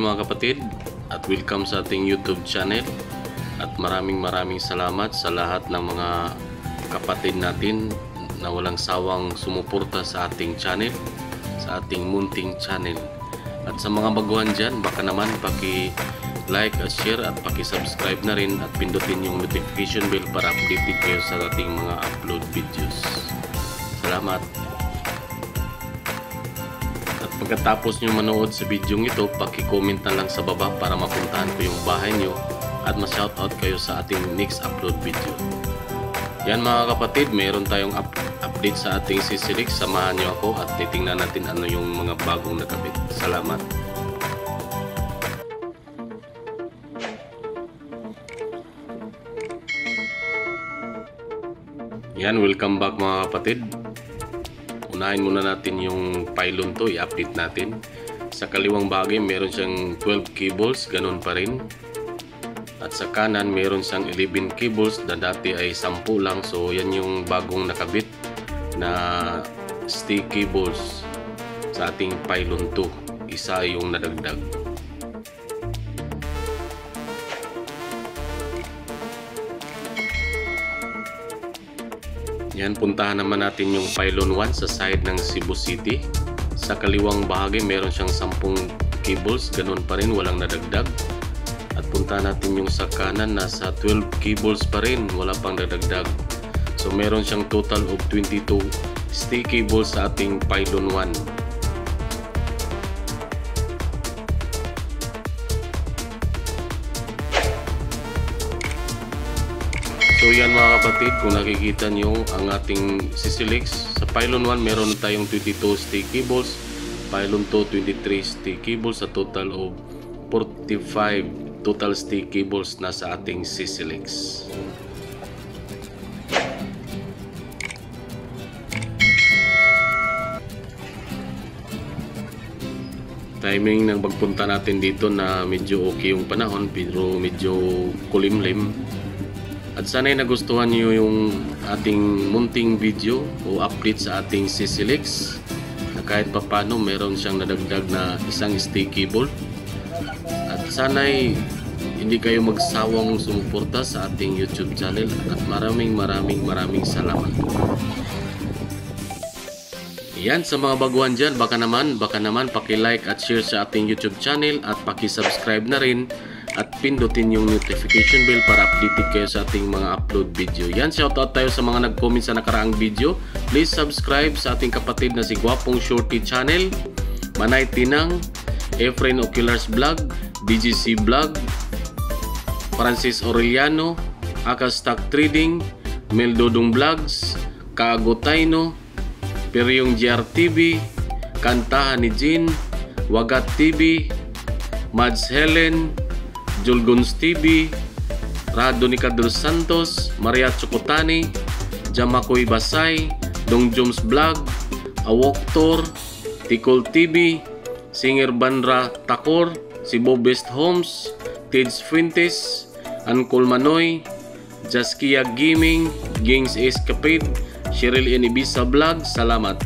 mga kapatid at welcome sa ating YouTube channel at maraming salamat sa lahat ng mga kapatid natin na walang sawang sumuporta sa ating channel, sa ating munting channel. At sa mga baguhan dyan, baka naman paki-like at share at paki-subscribe na rin at pindutin yung notification bell para updated kayo sa ating mga upload videos. Salamat! Pagkatapos nyo manood sa video ito, paki-comment na lang sa baba para mapuntahan ko yung bahay nyo at ma-shoutout kayo sa ating next upload video. Yan mga kapatid, mayroon tayong update sa ating CC-Lex. Samahan nyo ako at titingnan natin ano yung mga bagong nakabit. Salamat! Yan, welcome back mga kapatid. Unahin muna natin yung pylon to, i-update natin. Sa kaliwang bahagi meron siyang 12 cables, ganun pa rin. At sa kanan meron siyang 11 cables na dati ay 10 lang. So yan yung bagong nakabit na stick cables sa ating pylon 2. Isa yung nadagdag. Yan, puntahan naman natin yung pylon 1 sa side ng Cebu City. Sa kaliwang bahagi meron siyang 10 cables, ganun pa rin, walang nadagdag. At puntahan natin yung sa kanan, nasa 12 cables pa rin, wala pang nadagdag. So meron siyang total of 22 stick cables sa ating pylon 1. So yan mga kapatid, kung nakikita nyo ang ating CC-Lex, sa pylon 1 meron tayong 22 stick cables, pylon 2 23 stick cables, sa total of 45 total stick cables na sa ating CC-Lex. Timing ng pagpunta natin dito na medyo okay yung panahon pero medyo kulimlim. At sana'y nagustuhan niyo yung ating munting video o update sa ating CC-Lex na kahit papano meron siyang nadagdag na isang stick cable. At sana'y hindi kayo magsawang sumuporta sa ating YouTube channel at maraming salamat. Yan, sa mga baguhan dyan, baka naman paki-like at share sa ating YouTube channel at paki-subscribe na rin at pindutin yung notification bell para updated kayo sa ating mga upload video. Yan, shoutout tayo sa mga nag-comment sa nakaraang video. Please subscribe sa ating kapatid na si Guapong Shorty Channel, Manay Tinang, Efren Oculars Vlog, BGC Vlog, Francis Aureliano, Aka Stock Trading, Meldodong Vlogs, Kaago Taino, Peryong GRTV, Kantahan ni Jean, Wagat TV, Mads Helen, Julgons TV, Radonica dos Santos, Maria Chocotani, Jamakoy Basay, Dongjoms Vlog, Awoktor, Tikol TV, Singer Bandra Takor, si Bobest Homes, Tids Fuentes, Ancol Manoy, Jaskia Gaming, Gangs Escapade, Cheryl Inibisa Vlog. Salamat!